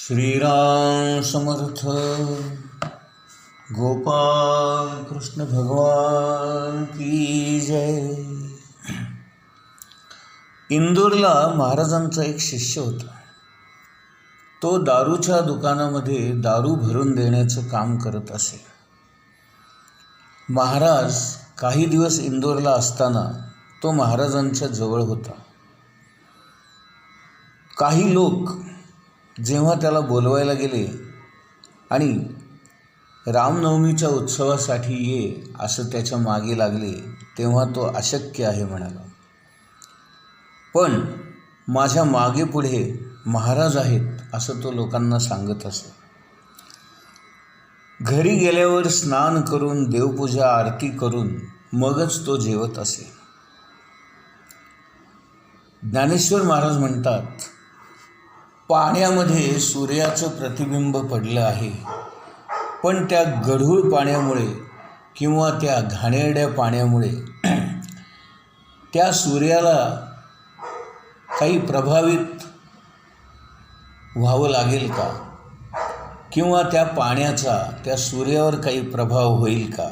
श्रीराम समर्थ. गोपाल कृष्ण भगवान की जय. इंदूरला महाराजांचा एक शिष्य होता. तो दारूच्या दुकानामध्ये दारू भरून देण्याचं काम करत असे. महाराज काही दिवस इंदोरला असताना तो महाराजांच्या जवळ होता. काही लोक जेव्हा त्याला बोलवायला गेले आणि रामनवमीच्या उत्सवासाठी ये असं त्याच्या मागे लागले, तेव्हा तो अशक्य आहे म्हणाला. पण माझ्या मागे पुढे महाराज आहेत असं तो लोकांना सांगत असे. घरी गेल्यावर स्नान करून देवपूजा आरती करून मगच तो जेवत असे. ज्ञानेश्वर महाराज म्हणतात, पाण्यामध्ये सूर्याचं प्रतिबिंब पडलं आहे, पण त्या गढूळ पाण्यामुळे किंवा त्या घाणेरड्या पाण्यामुळे त्या सूर्याला काही प्रभावित व्हावं लागेल का, किंवा त्या पाण्याचा त्या सूर्यावर काही प्रभाव होईल का?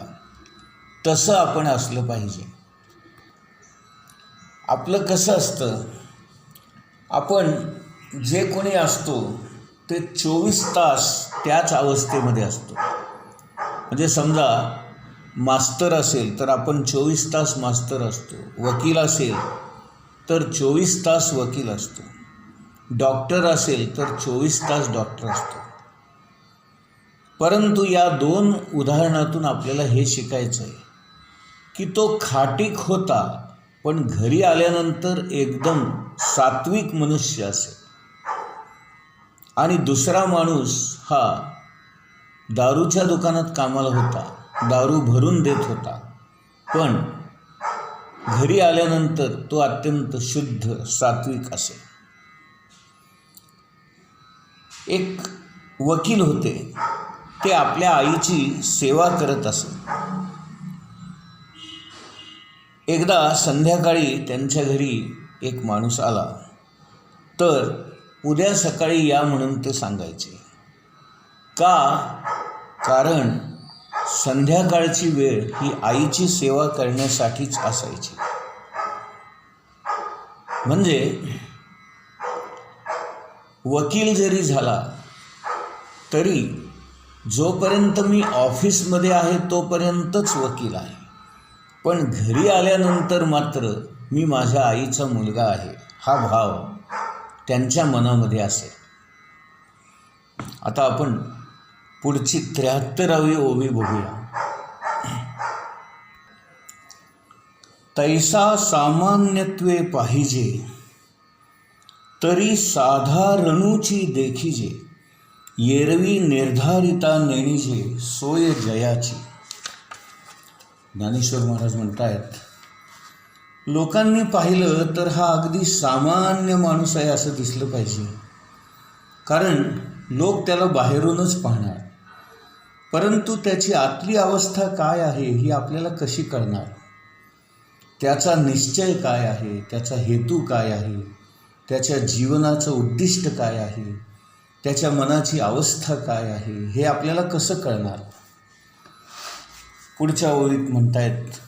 तसं आपण असलं पाहिजे. आपलं कसं असतं, आपण जे कोणी असतो ते 24 तास त्याच अवस्थेमध्ये असतो. म्हणजे समजा मास्तर असेल तर आपण 24 तास मास्तर असतो. वकील असेल तर 24 तास वकील असतो. डॉक्टर असेल तर 24 तास डॉक्टर असतो. परंतु या दोन उदाहरणातून आपल्याला हे शिकायचं आहे की तो खाटीक होता, पण घरी आल्यानंतर एकदम सात्विक मनुष्य असेल. आणि दुसरा माणूस हा दारूच्या दुकानात कामाला होता, दारू भरून देत होता, पण घरी आल्यानंतर तो अत्यंत शुद्ध सात्विक असे. एक वकील होते, ते आपल्या आईची सेवा करत असे. एकदा संध्याकाळी त्यांच्या घरी एक माणूस आला तर उद्या सकाळी या म्हणून ते सांगायचे. का? कारण संध्याकाळची वेळ ही आईची सेवा करण्यासाठीच असायची. म्हणजे वकील जरी झाला तरी जोपर्यंत मी ऑफिसमध्ये आहे तोपर्यंतच वकील आहे, पण घरी आल्यानंतर मात्र मी माझ्या आईचा मुलगा आहे हा भाव त्यांच्या मनामध्ये असेल. आता आपण पुढची 73वी ओवी बघूया. तैसा सामान्यत्वे पाहिजे, तरी साधारणूची देखीजे, येरवी निर्धारिता नेणीजे, सोय जयाची. ज्ञानेश्वर महाराज म्हणतायत, लोकांनी पाहिलं तर हा अगदी सामान्य माणूस आहे असं दिसलं पाहिजे, कारण लोक त्याला बाहेरूनच पाहणार. परंतु त्याची आतली अवस्था काय आहे ही आपल्याला कशी कळणार? त्याचा निश्चय काय आहे, त्याचा हेतू काय आहे, त्याच्या जीवनाचं उद्दिष्ट काय आहे, त्याच्या मनाची अवस्था काय आहे, हे आपल्याला कसं कळणार? पुढच्या ओळीत म्हणतायत,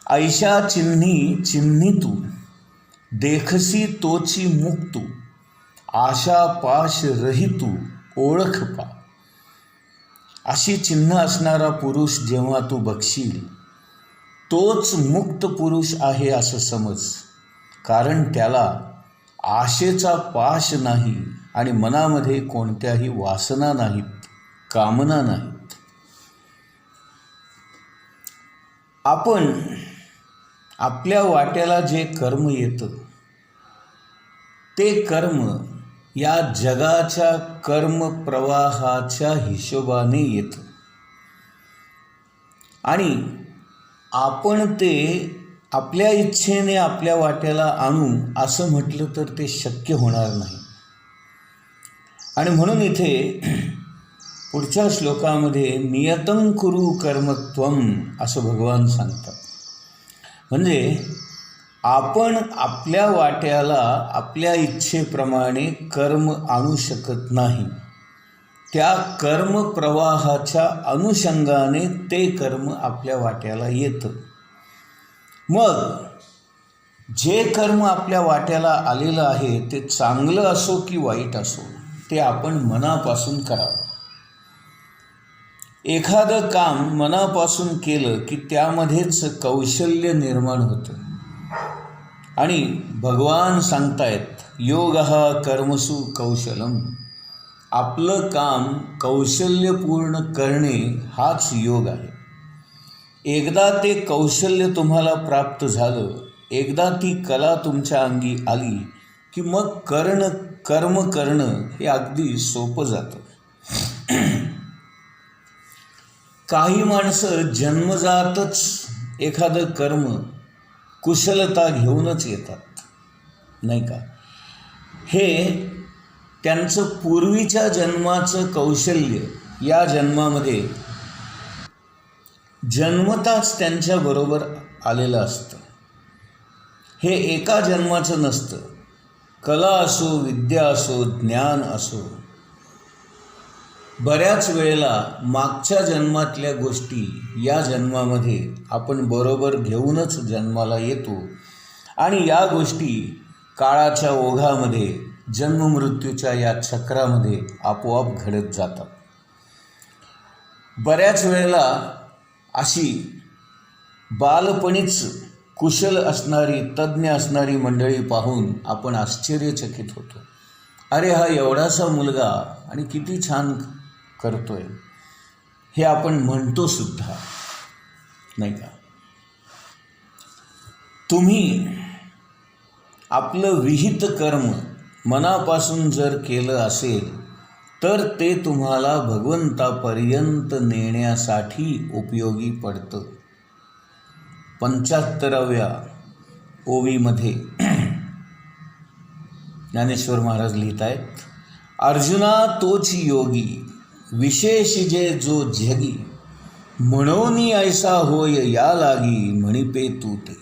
ऐशा चिन्ही चिन्ही तू, देखसी तोची मुक्तू, आशा पाश रहितू, ओळख पा. अशी चिन्ह असणारा पुरुष जेव्हा तू बघशील, तोच मुक्त पुरुष आहे असं समज, कारण त्याला आशेचा पाश नाही आणि मनामध्ये कोणत्याही वासना नाहीत, कामना नाहीत. आपण आपल्या वाट्याला जे कर्म येतं ते कर्म या जगाच्या कर्मप्रवाहाच्या हिशोबाने येतं आणि आपण ते आपल्या इच्छेने आपल्या वाट्याला आणू असं म्हटलं तर ते शक्य होणार नाही. आणि म्हणून इथे पुढच्या श्लोकामध्ये नियतं कुरु कर्मत्वम असं भगवान सांगतात. म्हणजे आपण आपल्या वाट्याला आपल्या इच्छेप्रमाणे कर्म आणू शकत नाही. त्या कर्मप्रवाहाच्या अनुषंगाने ते कर्म आपल्या वाट्याला येतं. मग जे कर्म आपल्या वाट्याला आलेलं आहे ते चांगलं असो की वाईट असो, ते आपण मनापासून करावं. एखादं काम मनापासून केलं की त्यामध्येच कौशल्य निर्माण होतं. आणि भगवान सांगतायत, योगः कर्मसु कौशलम. आपलं काम कौशल्यपूर्ण करणे हाच योग आहे. एकदा ते कौशल्य तुम्हाला प्राप्त झालं, एकदा ती कला तुमच्या अंगी आली की मग कर्म करणं हे अगदी सोपं जातं. काही माणसं जन्मजातच एखादं कर्म कुशलता घेऊनच येतात, नाही का. हे त्यांचं पूर्वीच्या जन्माचं कौशल्य या जन्मामध्ये जन्मताच त्यांच्याबरोबर आलेलं असतं. हे एका जन्माचं नसतं. कला असो, विद्या असो, ज्ञान असो, बऱ्याच वेळेला मागच्या जन्मातल्या गोष्टी या जन्मामध्ये आपण बरोबर घेऊनच जन्माला येतो आणि या गोष्टी काळाच्या ओघामध्ये, जन्ममृत्यूच्या या चक्रामध्ये आपोआप घडत जातात. बऱ्याच वेळेला अशी बालपणीच कुशल असणारी, तज्ज्ञ असणारी मंडळी पाहून आपण आश्चर्यचकित होतो. अरे, हा एवढासा मुलगा आणि किती छान करतोय, हे आपण म्हणतो सुद्धा, नाही का. तुम्ही आपलं विहित कर्म मनापासून जर केलं असेल तर ते तुम्हाला भगवंतापर्यंत नेण्यासाठी उपयोगी पडतं. 75व्या ओवीमध्ये ज्ञानेश्वर महाराज लिहित आहेत, अर्जुना तोच योगी विशेष जे जो जगी, म्हणोनी ऐसा होय या लागी म्हणिपे तू ते.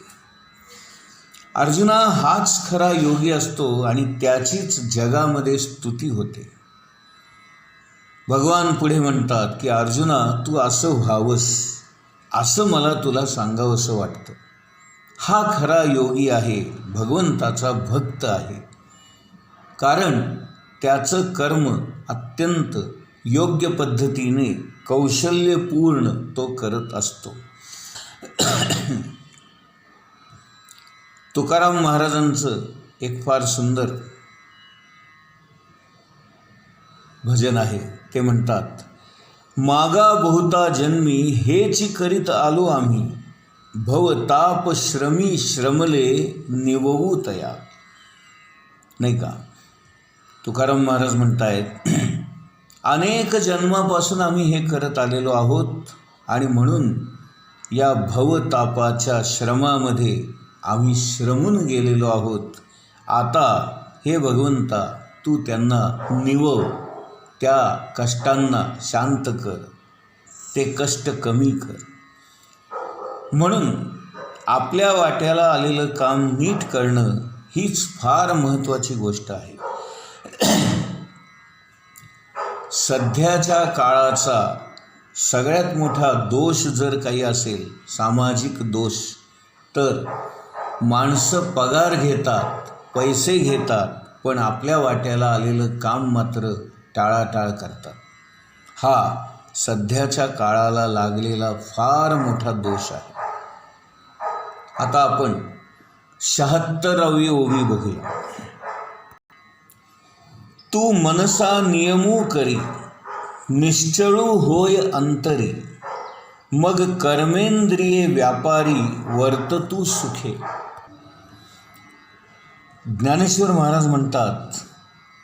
अर्जुना, हाच खरा योगी असतो आणि त्याचीच जगामध्ये स्तुती होते. भगवान पुढे म्हणतात की अर्जुना, तू असं व्हावंस असं मला तुला सांगावंसं वाटतं. हा खरा योगी आहे, भगवंताचा भक्त आहे, कारण त्याचं कर्म अत्यंत योग्य पद्धतीने कौशल्यपूर्ण तो करत असतो. तुकाराम महाराजांचं एक फार सुंदर भजन आहे. ते म्हणतात, मागा बहुता जन्मी हेची करीत आलो आम्ही, भवताप श्रमी श्रमले निववू तया. नाही का. तुकाराम महाराज म्हणतायत, अनेक जन्मापासून आम्ही हे करत आलेलो आहोत आणि म्हणून या भवतापाच्या श्रमामध्ये आम्ही श्रमून गेलेलो आहोत. आता हे भगवंता, तू त्यांना निवव, त्या कष्टांना शांत कर, ते कष्ट कमी कर. म्हणून आपल्या वाट्याला आलेलं काम नीट करणं हीच फार महत्त्वाची गोष्ट आहे. सध्याच्या काळाचा सगळ्यात मोठा दोष जर काही असेल, सामाजिक दोष, तर माणसं पगार घेतात, पैसे घेतात, पण आपल्या वाट्याला आलेलं काम मात्र टाळाटाळ करतात. हा सध्याच्या काळाला लागलेला फार मोठा दोष आहे. आता आपण 76वी ओवी बघूया. तू मनसा नियमू करी, निश्चळू होय अंतरी, मग कर्मेंद्रिये व्यापारी वर्त तू सुखे. ज्ञानेश्वर महाराज म्हणतात,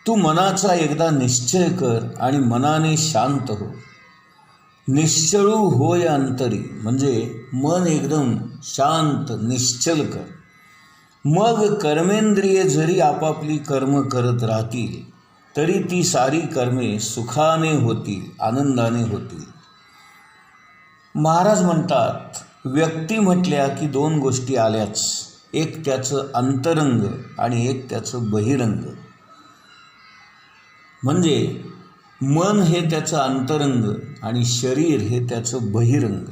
तू मनाचा एकदा निश्चय कर आणि मनाने शांत हो. निश्चळू होय अंतरी म्हणजे मन एकदम शांत निश्चल कर. मग कर्मेंद्रिये जरी आपापली कर्म करत राहतील तरी ती सारी कर्मे सुखाने होतील, आनंदाने होतील. महाराज म्हणतात, व्यक्ती म्हटल्या की दोन गोष्टी आल्याच, एक त्याचं अंतरंग आणि एक त्याचं बहिरंग. म्हणजे मन हे त्याचं अंतरंग आणि शरीर हे त्याचं बहिरंग.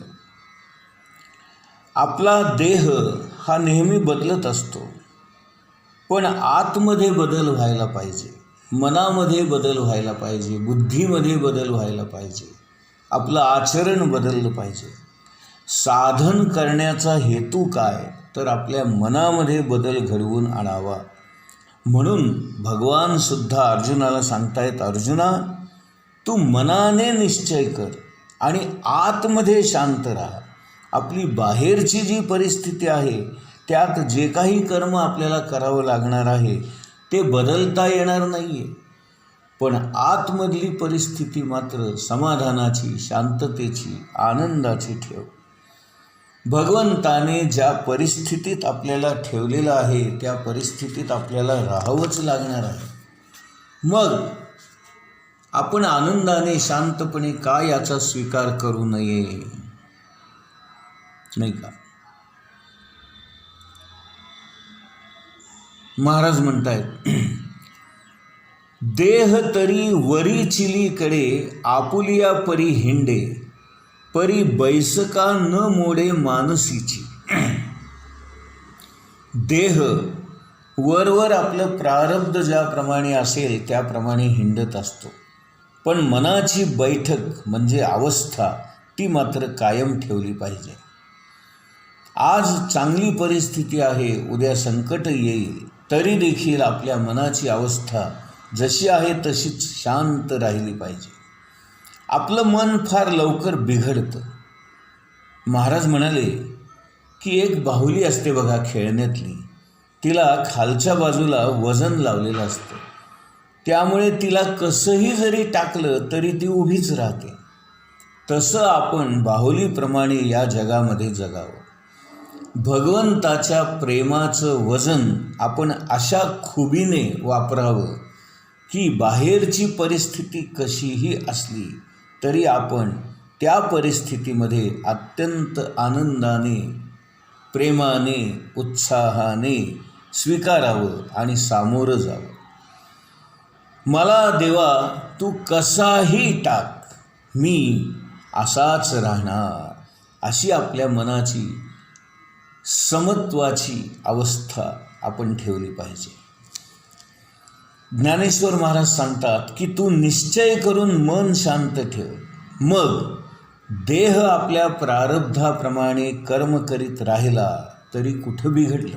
आपला देह हा नेहमी बदलत असतो, पण आतमध्ये बदल व्हायला पाहिजे, मनामध्ये बदल व्हायला पाहिजे, बुद्धीमध्ये बदल व्हायला पाहिजे, आपलं आचरण बदललं पाहिजे. साधन करण्याचा हेतू काय, तर आपल्या मनामध्ये बदल घडवून आणावा. म्हणून भगवान सुद्धा अर्जुनाला सांगतायत, अर्जुना तू मनाने निश्चय कर आणि आतमध्ये शांत राहा. आपली बाहेरची जी परिस्थिती आहे त्यात जे काही कर्म आपल्याला करावं लागणार आहे ते बदलता येणार नाही आहे, पण आतमधली परिस्थिती मात्र समाधानाची, शांततेची, आनंदाची ठेव. भगवंताने ज्या परिस्थितीत आपल्याला ठेवलेलं आहे त्या परिस्थितीत आपल्याला राहावंच लागणार आहे. मग आपण आनंदाने, शांतपणे का याचा स्वीकार करू नये, नाही का? महाराज म्हणतायत, देह तरी वरी चिलीकडे आपुलिया परी हिंडे, परी बैसका न मोडे मानसीची. देह वरवर आपलं प्रारब्ध ज्याप्रमाणे असेल त्याप्रमाणे हिंडत असतो, पण मनाची बैठक म्हणजे अवस्था ती मात्र कायम ठेवली पाहिजे. आज चांगली परिस्थिती आहे, उद्या संकट येईल, तरी देखील आपल्या मनाची अवस्था जशी आहे तशीच शांत राहिली पाहिजे. आपलं मन फार लवकर बिघडतं. महाराज म्हणाले की एक बाहुली असते बघा खेळण्यातली, तिला खालच्या बाजूला वजन लावलेलं असतं, त्यामुळे तिला कसंही जरी टाकलं तरी ती उभीच राहते. तसं आपण बाहुलीप्रमाणे या जगामध्ये जगावं. भगवंताच्या प्रेमाचं वजन आपण अशा खुबीने वापरावं की बाहेरची परिस्थिती कशीही असली तरी आपण त्या परिस्थितीमध्ये अत्यंत आनंदाने, प्रेमाने, उत्साहाने स्वीकारावं आणि सामोरं जावं. मला देवा तू कसाही टाक, मी असाच राहणार, अशी आपल्या मनाची समत्वाची अवस्था आपण ठेवली पाहिजे. ज्ञानेश्वर महाराज सांगतात की तू निश्चय करून मन शांत ठेव, मग देह आपल्या प्रारब्धाप्रमाणे कर्म करीत राहिला तरी कुठं बिघडलं.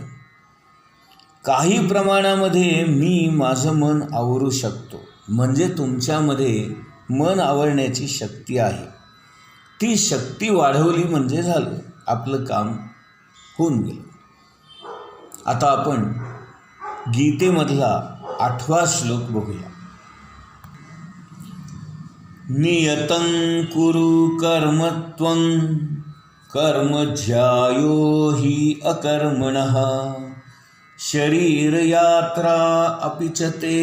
काही प्रमाणामध्ये मी माझं मन आवरू शकतो, म्हणजे तुमच्यामध्ये मन आवरण्याची शक्ती आहे. ती शक्ती वाढवली म्हणजे झालं, आपलं काम होऊन गेलं. आता आपण गीतेमधला 8वा श्लोक बघूया. नियतं कुरु कर्मत्वं कर्म ज्यायो हि अकर्मणः शरीरयात्रा अपि च ते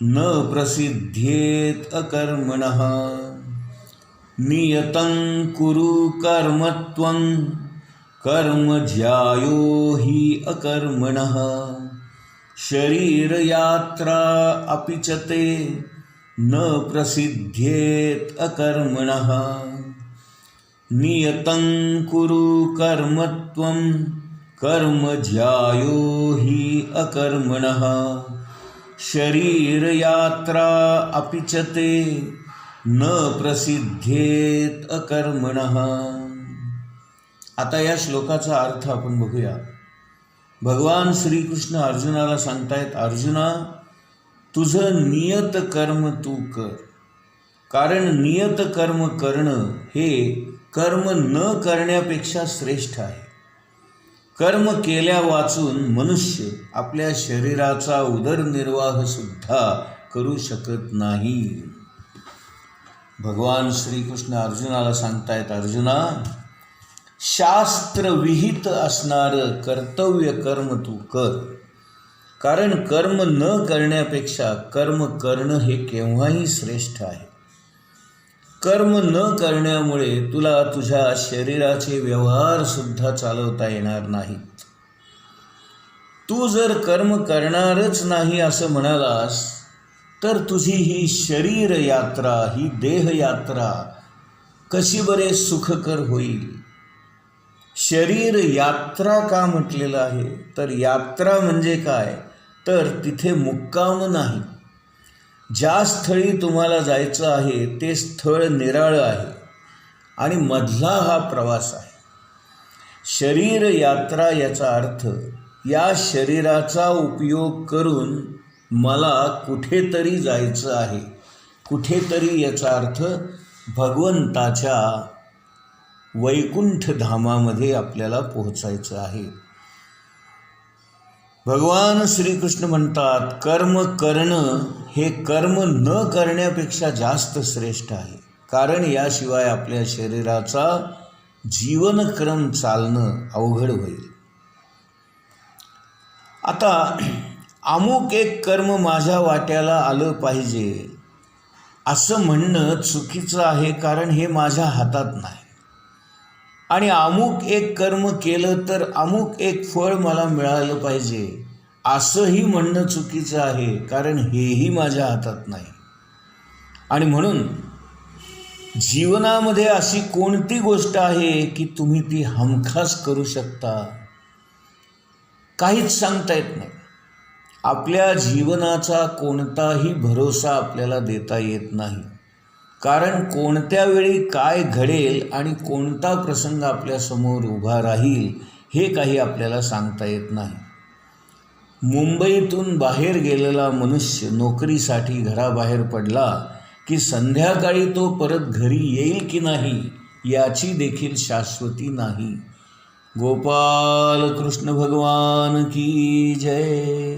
न प्रसिद्धेत अकर्मणः. नियतं कुरु कर्मत्वं कर्म ज्यायो हि अकर्मणः शरीरयात्रा अपि च ते न प्रसिद्धेत अकर्मणः. नियतं कुरु कर्मत्वं कर्म ज्यायो हि अकर्मणः शरीरयात्रा अपि च ते न प्रसिद्धेत अकर्मणः. आता या श्लोकाचा अर्थ आपण बघूया. भगवान श्रीकृष्ण अर्जुनाला सांगतायत, अर्जुना तुझं नियत कर्म तू कर, कारण नियत कर्म करणं हे कर्म न करण्यापेक्षा श्रेष्ठ आहे. कर्म केल्या वाचून मनुष्य आपल्या शरीराचा उदरनिर्वाह सुद्धा करू शकत नाही. भगवान श्रीकृष्ण अर्जुनाला सांगतायत, अर्जुना शास्त्रविहित असणारं कर्तव्य कर्म तू कर, कारण कर्म न करण्यापेक्षा कर्म करणं हे केव्हाही श्रेष्ठ आहे. कर्म न करण्यामुळे तुला तुझ्या शरीराचे व्यवहार सुद्धा चालवता येणार नाहीत. तू जर कर्म करणारच नाही असं म्हणालास तर तुझी ही शरीर यात्रा, ही देह यात्रा कशी बरे सुखकर होईल. शरीर यात्रा का म्हटलेलं आहे, तर यात्रा म्हणजे काय, तर तिथे मुक्काम नाही. ज्या स्थळी तुम्हाला जायचं आहे ते स्थळ निराळं आहे आणि मधला हा प्रवास आहे. शरीर यात्रा याचा अर्थ या शरीराचा उपयोग करून मला कुठेतरी जायचं आहे. कुठेतरी याचा अर्थ भगवंताच्या वैकुंठ धामामध्ये आपल्याला पोहोचायचं आहे. भगवान श्रीकृष्ण म्हणतात, कर्म करणं हे कर्म न करण्यापेक्षा जास्त श्रेष्ठ आहे. कारण याशिवाय आपल्या शरीराचा जीवनक्रम चालणं अवघड होईल. आता अमुक एक कर्म माझ्या वाट्याला आलं पाहिजे असं म्हणणं चुकीचं आहे, कारण हे माझ्या हातात नाही. आणि अमुक एक कर्म केलं तर अमुक एक फळ मला मिळालं पाहिजे असंही म्हणणं चुकीचं आहे, कारण हेही माझ्या हातात नाही. आणि म्हणून जीवनामध्ये अशी कोणती गोष्ट आहे की तुम्ही ती हमखास करू शकता, काहीच सांगता येत नाही. आपल्या जीवनाचा कोणताही भरोसा आपल्याला देता येत नाही, कारण कोणत्या वेळी काय घडेल आणि कोणता प्रसंग आपल्यासमोर उभा राहील हे काही आपल्याला सांगता येत नाही. मुंबईतून बाहेर गेलेला मनुष्य नोकरीसाठी घराबाहेर पडला की संध्याकाळी तो परत घरी येईल की नाही याची देखील शाश्वती नाही. गोपाल कृष्ण भगवान की जय.